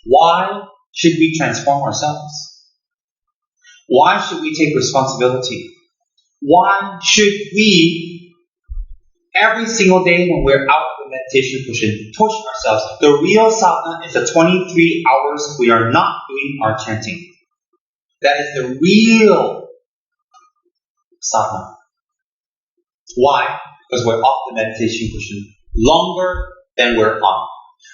Why should we transform ourselves? Why should we take responsibility? Why should we, every single day when we're out of the meditation cushion, push ourselves? The real sadhana is the 23 hours we are not doing our chanting. That is the real sadhana. Why? Because we're off the meditation cushion longer than we're on.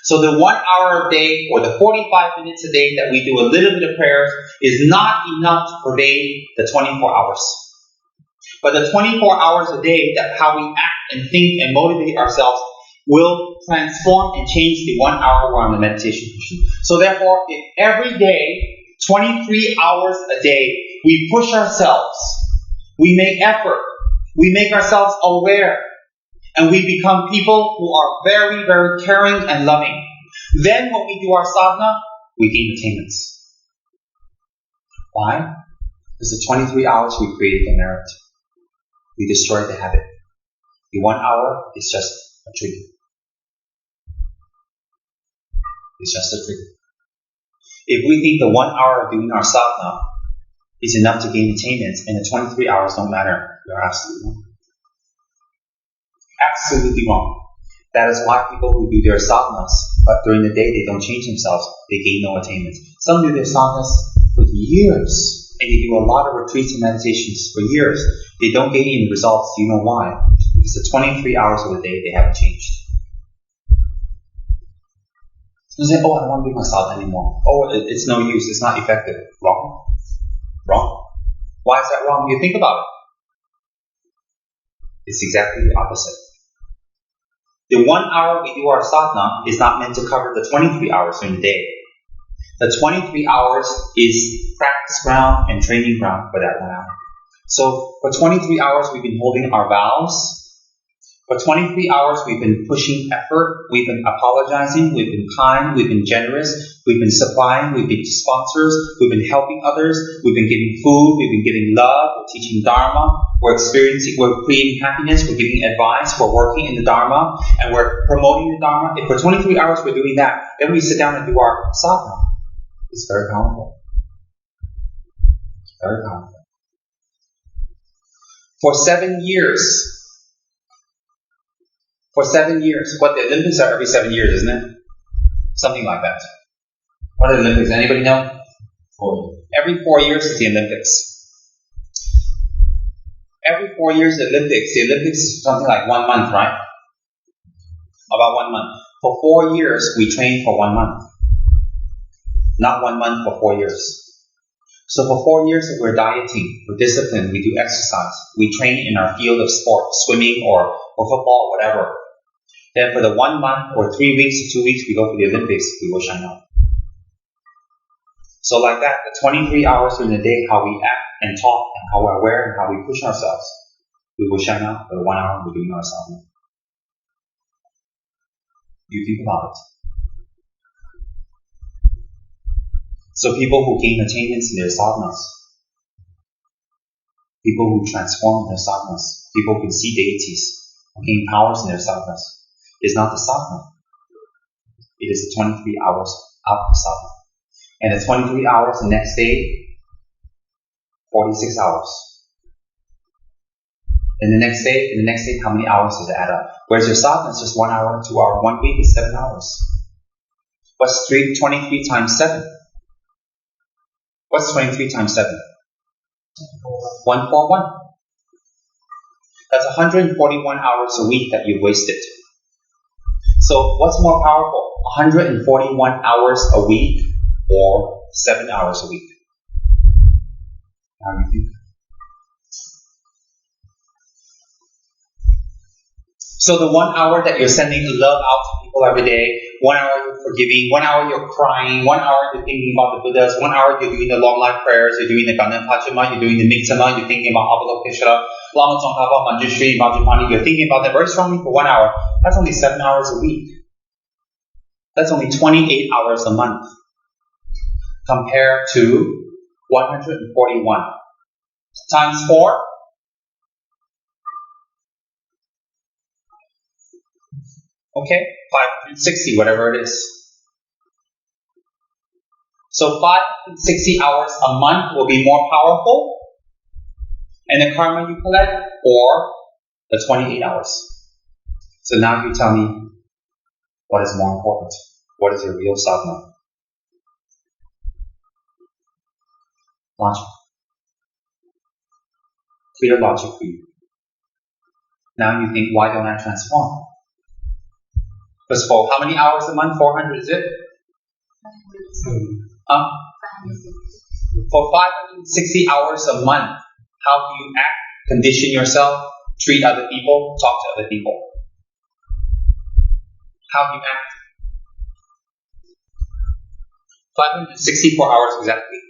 So the 1 hour a day or the 45 minutes a day that we do a little bit of prayers is not enough to pervade the 24 hours. But the 24 hours a day, that how we act and think and motivate ourselves will transform and change the 1 hour we're on the meditation cushion. So therefore, if every day, 23 hours a day, we push ourselves, we make effort, we make ourselves aware, and we become people who are very, very caring and loving. Then when we do our sadhana, we gain attainments. Why? Because the 23 hours we created the merit. We destroyed the habit. The 1 hour is just a trigger. It's just a trigger. If we think the 1 hour of doing our sadhana is enough to gain attainments and the 23 hours don't matter, you're absolutely wrong. Absolutely wrong. That is why people who do their sadhanas, but during the day they don't change themselves, they gain no attainments. Some do their sadhanas for years, and they do a lot of retreats and meditations for years. They don't gain any results. Do you know why? Because the 23 hours of the day, they haven't changed. You say, oh, I don't want to do my sadhana anymore. Oh, it's no use. It's not effective. Wrong. Wrong. Why is that wrong? You think about it. It's exactly the opposite. The 1 hour we do our sadhana is not meant to cover the 23 hours in the day. The 23 hours is practice ground and training ground for that 1 hour. So for 23 hours we've been holding our vows. For 23 hours we've been pushing effort, we've been apologizing, we've been kind, we've been generous, we've been supplying, we've been sponsors, we've been helping others, we've been giving food, we've been giving love, we're teaching Dharma, we're creating happiness, we're giving advice, we're working in the Dharma, and we're promoting the Dharma. If for 23 hours we're doing that, then we sit down and do our sadhana. It's very powerful. Very powerful. For 7 years, what the Olympics are every 7 years, isn't it? Something like that. What are the Olympics? Anybody know? 4. Every 4 years is the Olympics. Every 4 years the Olympics is something like 1 month, right? About 1 month. For 4 years, we train for 1 month. Not 1 month for 4 years. So for 4 years, we're dieting, we're disciplined, we do exercise, we train in our field of sport, swimming or football, whatever. Then for the 1 month or 3 weeks or 2 weeks, we go for the Olympics, we will shine out. So like that, the 23 hours during the day, how we act and talk and how we're aware and how we push ourselves, we will shine out for the 1 hour we're doing our sadhana. You think about it. So people who gain attainments in their sadhanas, people who transform their sadhanas, people who can see deities, who gain powers in their sadhanas, is not the sadhana. It is the 23 hours of the sadhana. And the 23 hours the next day, 46 hours. And the next day, how many hours does it add up? Whereas your sadhana is just 1 hour, 2 hours, 1 week is 7 hours. What's 23 times 7? What's 23 times 7? 141. That's 141 hours a week that you've wasted. So what's more powerful? 141 hours a week or 7 hours a week? How do you think? So the 1 hour that you're sending love out to people every day, 1 hour you're forgiving, 1 hour you're crying, 1 hour you're thinking about the Buddhas, 1 hour you're doing the long life prayers, you're doing the Ganden Pachama, you're doing the Miksama, you're thinking about Avalokiteshvara, Lama Tsongkhapa, Manjushri, Majapani, you're thinking about them very strongly for 1 hour. That's only 7 hours a week. That's only 28 hours a month. Compared to 141. Times 4. Okay, 560, whatever it is. So 560 hours a month will be more powerful, and the karma you collect, or the 28 hours. So now you tell me, what is more important? What is your real sadhana? Logic. Clear logic for you. Now you think, why don't I transform? Because for how many hours a month? 400 is it? For 560 hours a month, how do you act, condition yourself, treat other people, talk to other people? How do you act? 564 hours exactly.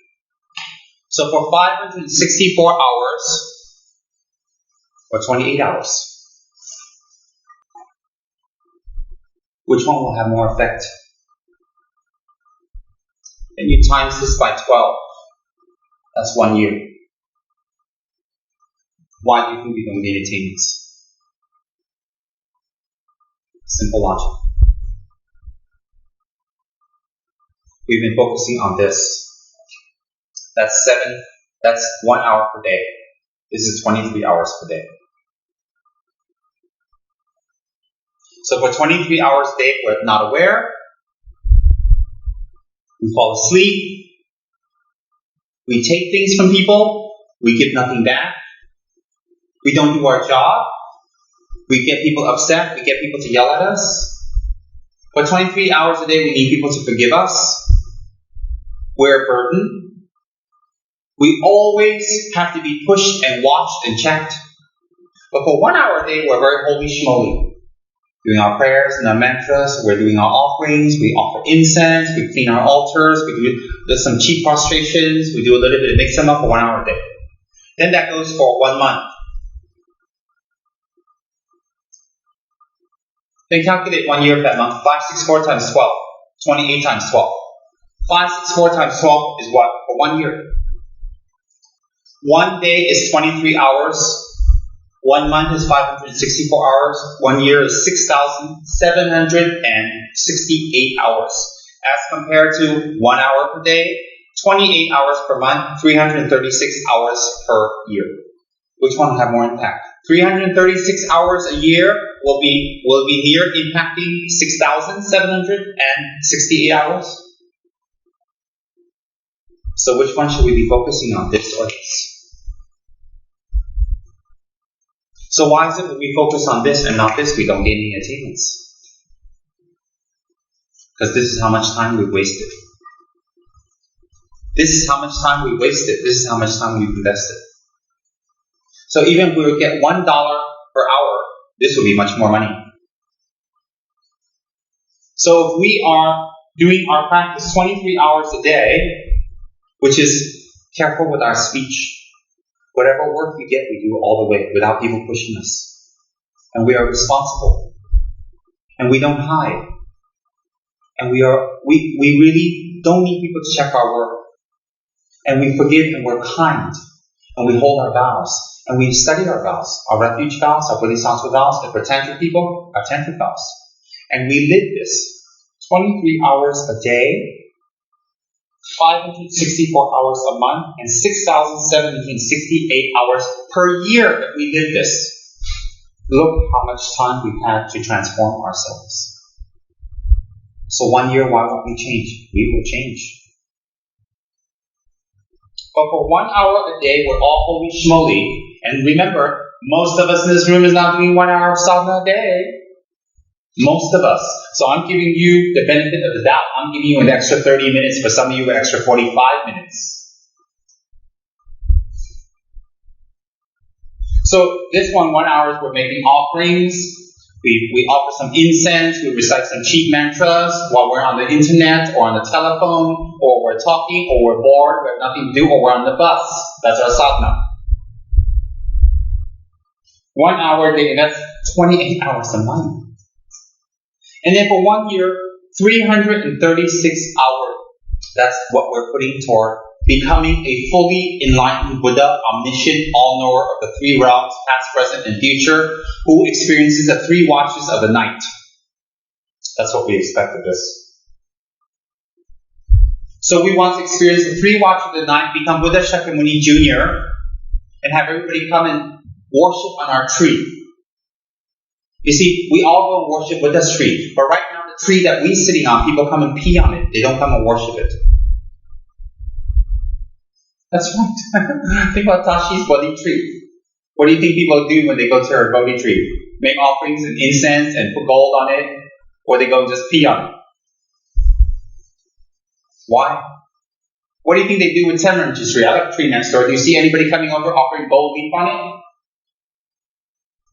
So for 564 hours, or 28 hours, which one will have more effect? Then you times this by 12. That's 1 year. Why do you think we don't gain attainments? Simple logic. We've been focusing on this. That's 1 hour per day. This is 23 hours per day. So for 23 hours a day, we're not aware. We fall asleep. We take things from people. We give nothing back. We don't do our job. We get people upset. We get people to yell at us. For 23 hours a day, we need people to forgive us. We're a burden. We always have to be pushed and watched and checked. But for 1 hour a day, we're very holy schmoly. Doing our prayers and our mantras, we're doing our offerings, we offer incense, we clean our altars, there's some cheap prostrations, we do a little bit of mix them up for 1 hour a day. Then that goes for 1 month. Then calculate 1 year of that month. 564 times 12. 28 times 12. 564 times 12 is what? For 1 year. 1 day is 23 hours. 1 month is 564 hours. 1 year is 6,768 hours. As compared to 1 hour per day, 28 hours per month, 336 hours per year. Which one will have more impact? 336 hours a year will be near impacting 6,768 hours. So which one should we be focusing on, this or this? So why is it when we focus on this and not this, we don't gain any attainments? Because this is how much time we've wasted. This is how much time we wasted. This is how much time we've invested. So even if we would get $1 per hour, this would be much more money. So if we are doing our practice 23 hours a day, which is careful with our speech, whatever work we get, we do all the way without people pushing us. And we are responsible. And we don't hide. And we really don't need people to check our work. And we forgive and we're kind. And we hold our vows. And we study our vows. Our refuge vows, our bodhisattva vows. And for tantric people, our tantric vows. And we live this 23 hours a day, 564 hours a month, and 6,768 hours per year if we did this. Look how much time we've had to transform ourselves. So 1 year, why won't we change? We will change. But for 1 hour a day, we're all holy schmoly. And remember, most of us in this room is not doing 1 hour of sadhana a day. Most of us. So I'm giving you the benefit of the doubt. I'm giving you an extra 30 minutes. For some of you, an extra 45 minutes. So this 1 hour, we're making offerings. We offer some incense. We recite some cheap mantras while we're on the internet or on the telephone, or we're talking, or we're bored, we have nothing to do, or we're on the bus. That's our sadhana. 1 hour a day, and that's 28 hours a month. And then for 1 year, 336 hours. That's what we're putting toward becoming a fully enlightened Buddha, omniscient, all-knower of the 3 realms, past, present, and future, who experiences the 3 watches of the night. That's what we expect of this. So we want to experience the 3 watch of the night, become Buddha Shakyamuni Jr., and have everybody come and worship on our tree. You see, we all go worship Buddha's tree, but right now the tree that we're sitting on, people come and pee on it. They don't come and worship it. That's right. Think about Tashi's Bodhi tree. What do you think people do when they go to her Bodhi tree? Make offerings and incense and put gold on it? Or they go and just pee on it? Why? What do you think they do with Tsem Rinpoche's tree? I got a tree next door. Do you see anybody coming over offering gold leaf on it?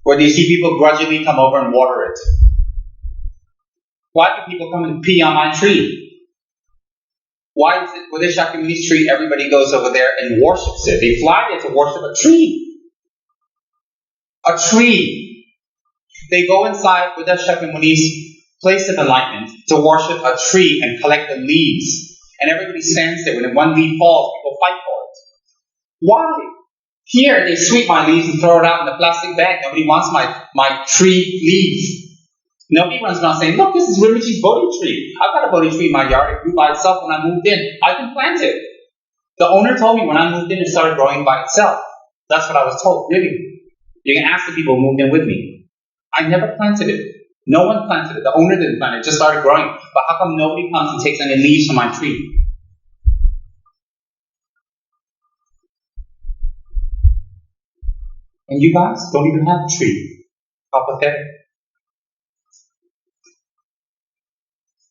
Or do you see people grudgingly come over and water it? Why do people come and pee on my tree? Why is it with the Shakyamuni's tree, everybody goes over there and worships it? They fly there to worship a tree. A tree. They go inside with the Shakyamuni's place of enlightenment to worship a tree and collect the leaves. And everybody stands there. When one leaf falls, people fight for it. Why? Here, they sweep my leaves and throw it out in a plastic bag. Nobody wants my tree leaves. Nobody runs around saying, look, this is Rinpoche's Bodhi tree. I've got a Bodhi tree in my yard. It grew by itself when I moved in. I can plant it. The owner told me when I moved in, it started growing by itself. That's what I was told, really. You can ask the people who moved in with me. I never planted it. No one planted it. The owner didn't plant it. It just started growing. But how come nobody comes and takes any leaves from my tree? And you guys don't even have a tree. How pathetic.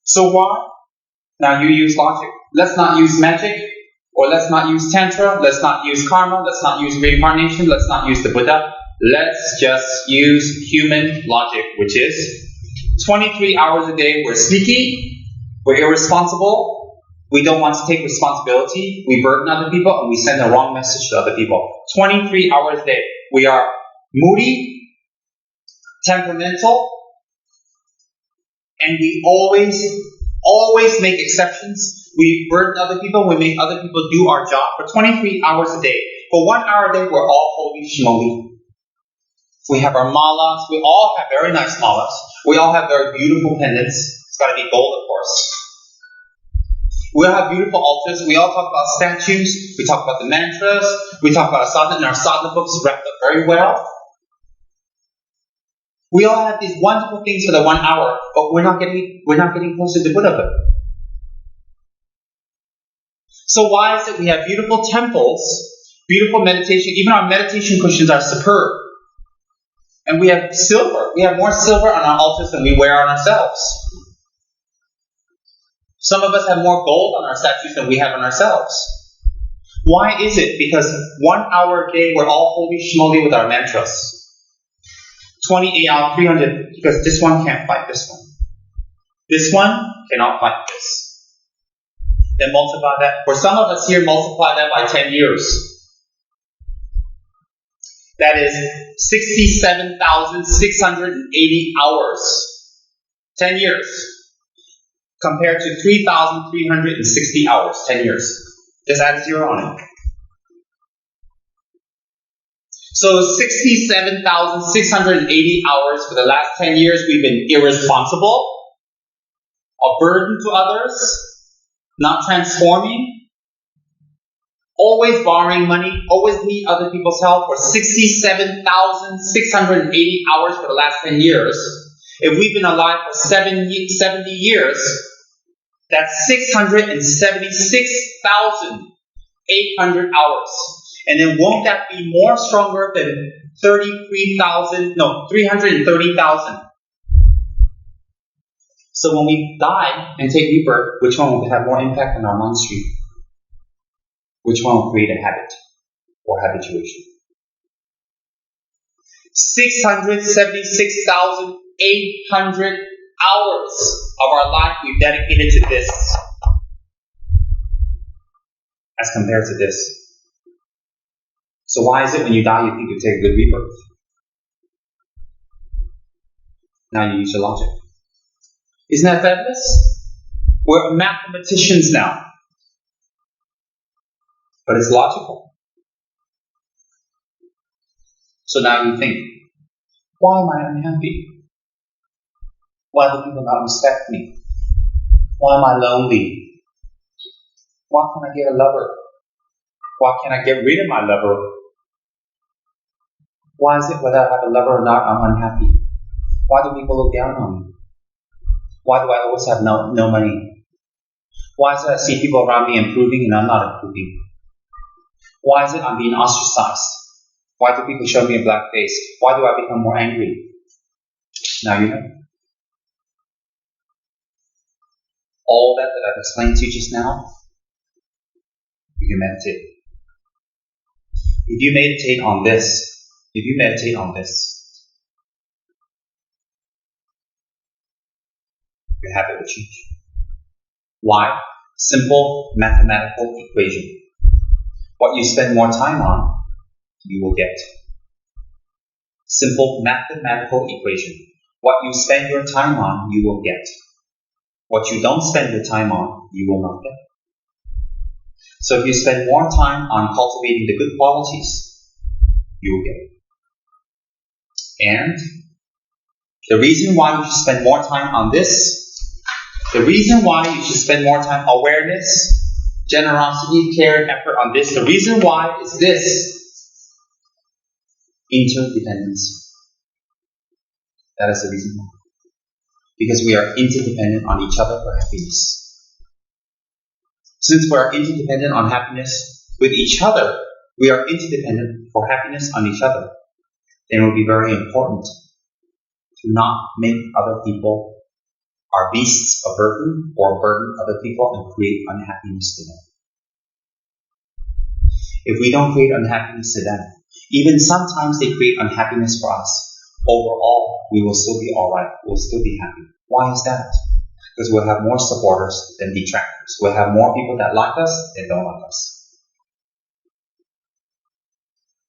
So why? Now you use logic. Let's not use magic, or let's not use tantra, let's not use karma, let's not use reincarnation, let's not use the Buddha. Let's just use human logic, which is 23 hours a day we're sneaky, we're irresponsible, we don't want to take responsibility, we burden other people, and we send the wrong message to other people. 23 hours a day. We are moody, temperamental, and we always make exceptions. We burden other people. We make other people do our job for 23 hours a day. For 1 hour a day, we're all holy schmoly. We have our malas. We all have very nice malas. We all have very beautiful pendants. It's got to be gold, of course. We all have beautiful altars. We all talk about statues. We talk about the mantras. We talk about sadhana, and our sadhana books wrapped up very well. We all have these wonderful things for the 1 hour, but we're not getting closer to Buddhahood. So why is it we have beautiful temples, beautiful meditation, even our meditation cushions are superb. And we have silver. We have more silver on our altars than we wear on ourselves. Some of us have more gold on our statues than we have on ourselves. Why is it? Because 1 hour a day we're all holy schmoly with our mantras. 28 out 300, because this one can't fight this one. This one cannot fight this. Then multiply that. For some of us here, multiply that by 10 years. That is 67,680 hours. 10 years. Compared to 3,360 hours. 10 years. Just add a 0 on it. So 67,680 hours for the last 10 years we've been irresponsible, a burden to others, not transforming, always borrowing money, always need other people's help for 67,680 hours for the last 10 years. If we've been alive for 70 years, that's 676,800 hours. And then won't that be more stronger than 330,000? So when we die and take rebirth, which one will have more impact on our mind stream? Which one will create a habit or habituation? 676,800 hours of our life we've dedicated to this as compared to this. So why is it when you die you think you take a good rebirth? Now you use your logic. Isn't that fabulous? We're mathematicians now. But it's logical. So now you think, why am I unhappy? Why do people not respect me? Why am I lonely? Why can't I get a lover? Why can't I get rid of my lover? Why is it whether I have a lover or not, I'm unhappy? Why do people look down on me? Why do I always have no money? Why is it I see people around me improving and I'm not improving? Why is it I'm being ostracized? Why do people show me a black face? Why do I become more angry? Now you know. All that I've explained to you just now, you can meditate. If you meditate on this, your habit will change. Why? Simple mathematical equation. What you spend more time on, you will get. Simple mathematical equation. What you spend your time on, you will get. What you don't spend your time on, you will not get. So if you spend more time on cultivating the good qualities, you will get. And the reason why you should spend more time on this, the reason why you should spend more time awareness, generosity, care, and effort on this, the reason why is this: interdependency. That is the reason why. Because we are interdependent on each other for happiness. Since we are interdependent on happiness with each other, we are interdependent for happiness on each other, then it will be very important to not make other people our beasts of burden or burden other people and create unhappiness to them. If we don't create unhappiness to them, even sometimes they create unhappiness for us, overall, we will still be alright. We'll still be happy. Why is that? Because we'll have more supporters than detractors. We'll have more people that like us than don't like us.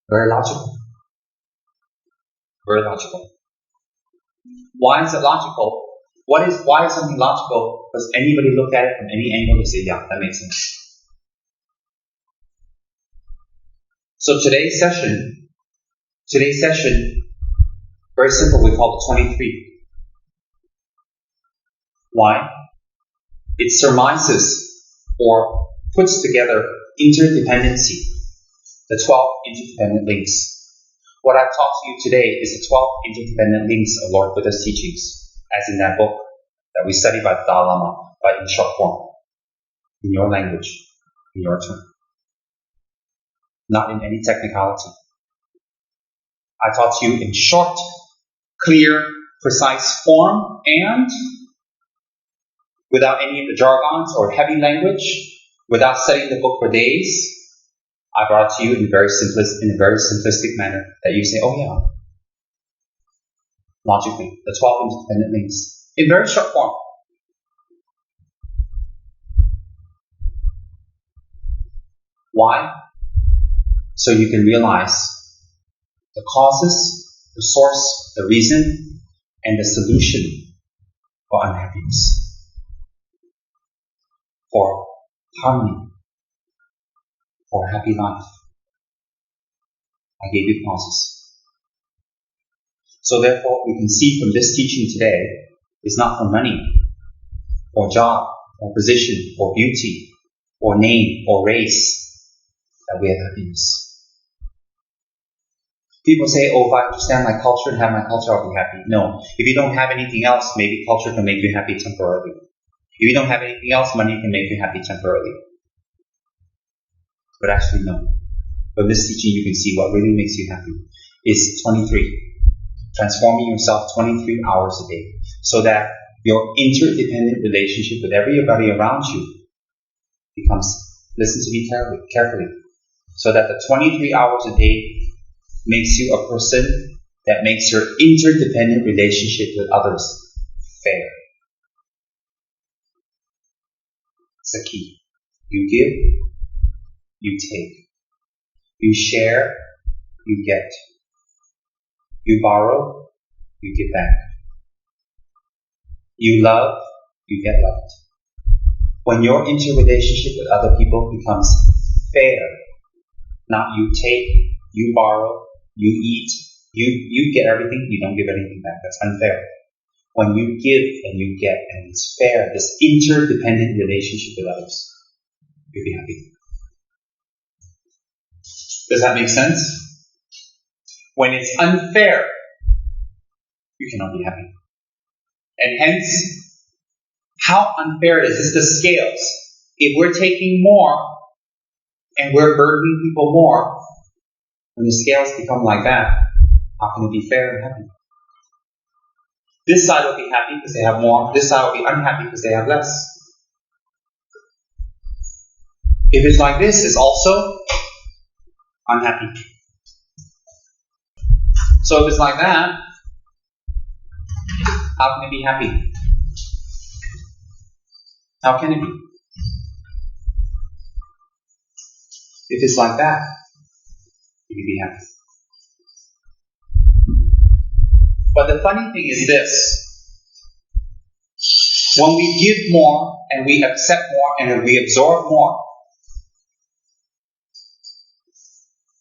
Very logical. Very logical. Why is it logical? Why is something logical? Because anybody look at it from any angle and say, yeah, that makes sense. So today's session, very simple, we call it 23. Why? It surmises or puts together interdependency, the 12 interdependent links. What I've taught to you today is the 12 interdependent links of Lord Buddha's teachings, as in that book that we study by the Dalai Lama, but in short form, in your language, in your term, not in any technicality. I taught you in short, clear, precise form, and without any of the jargons or heavy language, without studying the book for days. I brought it to you in a very simplistic manner that you say, oh yeah, logically, the 12 independent links, in very short form. Why? So you can realize the causes, the source, the reason, and the solution for unhappiness, for harmony, for a happy life. I gave you causes. So therefore, we can see from this teaching today, it's not for money, or job, or position, or beauty, or name, or race, that we have happiness. People say, oh, if I understand my culture and have my culture, I'll be happy. No. If you don't have anything else, maybe culture can make you happy temporarily. If you don't have anything else, money can make you happy temporarily. But actually, no. From this teaching, you can see what really makes you happy is 23. Transforming yourself 23 hours a day so that your interdependent relationship with everybody around you becomes, listen to me carefully, so that the 23 hours a day makes you a person that makes your interdependent relationship with others fair. It's the key. You give, you take. You share, you get. You borrow, you give back. You love, you get loved. When your interrelationship with other people becomes fair, not you take, you borrow, you eat, you get everything, you don't give anything back. That's unfair. When you give and you get, and it's fair, this interdependent relationship with others, you'll be happy. Does that make sense? When it's unfair, you cannot be happy. And hence, how unfair it is. It's the scales. If we're taking more and we're burdening people more, when the scales become like that, how can it be fair and happy? This side will be happy because they have more. This side will be unhappy because they have less. If it's like this, it's also unhappy. So if it's like that, how can it be happy? How can it be? If it's like that, you can be happy. But the funny thing is this. When we give more, and we accept more, and we absorb more,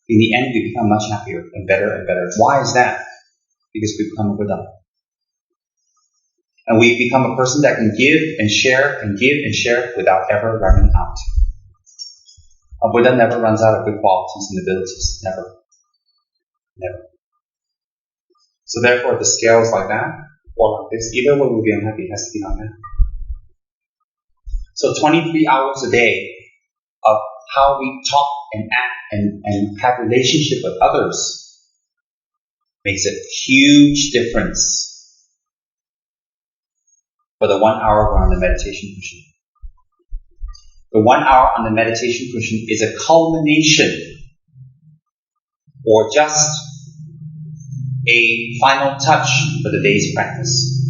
in the end we become much happier and better and better. Why is that? Because we become a Buddha. And we become a person that can give and share without ever running out. A Buddha never runs out of good qualities and abilities. Never. Never. So therefore, the scale is like that, or like this. Either way will be unhappy. It has to be like that. So 23 hours a day of how we talk and act and have relationship with others makes a huge difference for the 1 hour we're on the meditation cushion. The 1 hour on the meditation cushion is a culmination or just a final touch for the day's practice.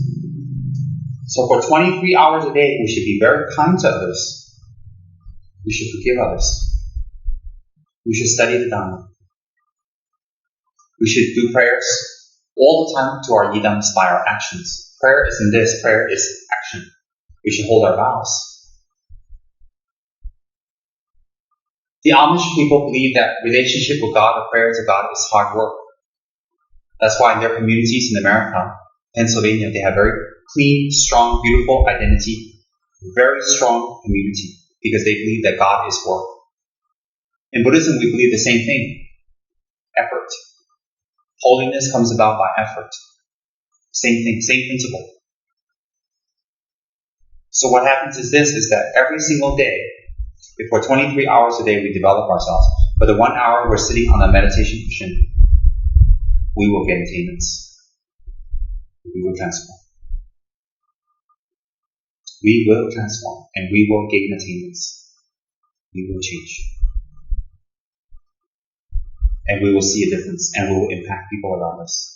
So for 23 hours a day, we should be very kind to others. We should forgive others. We should study the Dhamma. We should do prayers all the time to our yidams by our actions. Prayer isn't this, prayer is action. We should hold our vows. The Amish people believe that relationship with God or prayer to God is hard work. That's why in their communities in America, Pennsylvania, they have very clean, strong, beautiful identity, very strong community, because they believe that God is work. In Buddhism, we believe the same thing. Effort. Holiness comes about by effort. Same thing, same principle. So what happens is this, is that every single day, if for 23 hours a day we develop ourselves, for the 1 hour we're sitting on a meditation cushion, we will get attainments. We will transform. We will transform, and we will gain attainments. We will change. And we will see a difference, and we will impact people around us.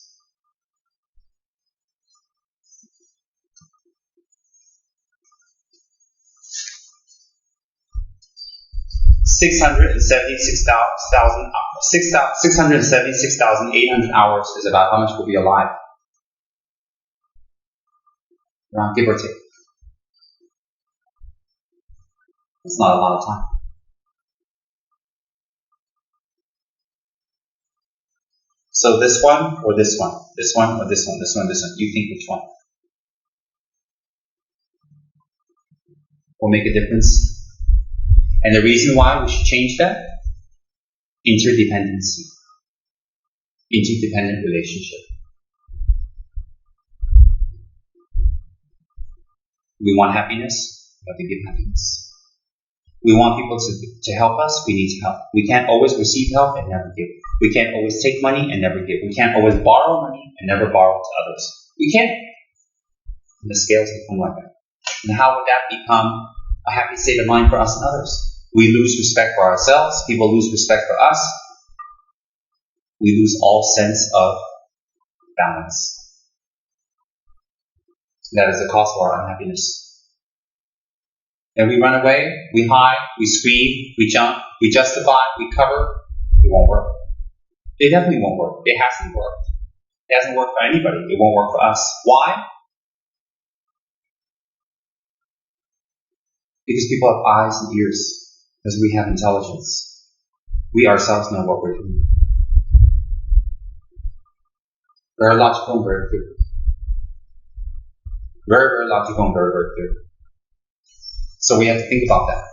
$676,800 hours is about how much we'll be alive. Around, give or take. It's not a lot of time. So this one or this one? This one or this one? This one, this one. You think which one? Will make a difference? And the reason why we should change that? Interdependency. Interdependent relationship. We want happiness, we have to give happiness. We want people to help us, we need to help. We can't always receive help and never give. We can't always take money and never give. We can't always borrow money and never borrow to others. We can't. And the scales become like that. And how would that become a happy state of mind for us and others? We lose respect for ourselves. People lose respect for us. We lose all sense of balance. That is the cause of our unhappiness. And we run away, we hide, we scream, we jump, we justify, we cover. It won't work. It definitely won't work. It hasn't worked. It hasn't worked for anybody. It won't work for us. Why? Because people have eyes and ears. Because we have intelligence. We ourselves know what we're doing. Very logical and very clear. Very, very logical and very, very clear. So we have to think about that.